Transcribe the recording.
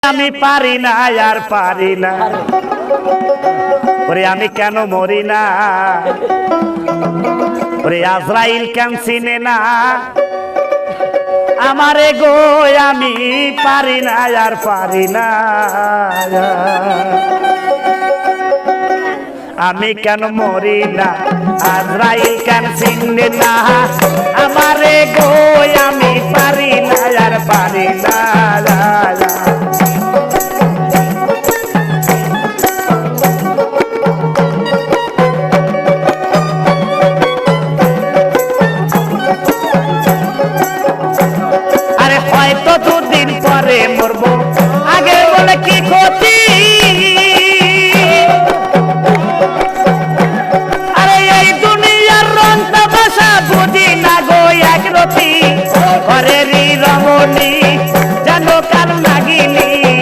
আমি পারি না আর পারি না ওরে আমি কেন মরি না ওরে আজরাইল কেন চিনে না আমারে গো আমি পারি না আর পারি না আমি কেন মরি না আজরাইল কেন চিনে না আমারে গো আমি পারি না আর পারি না আরে হয়তো দুদিন পরে মরবো আগে বলে কি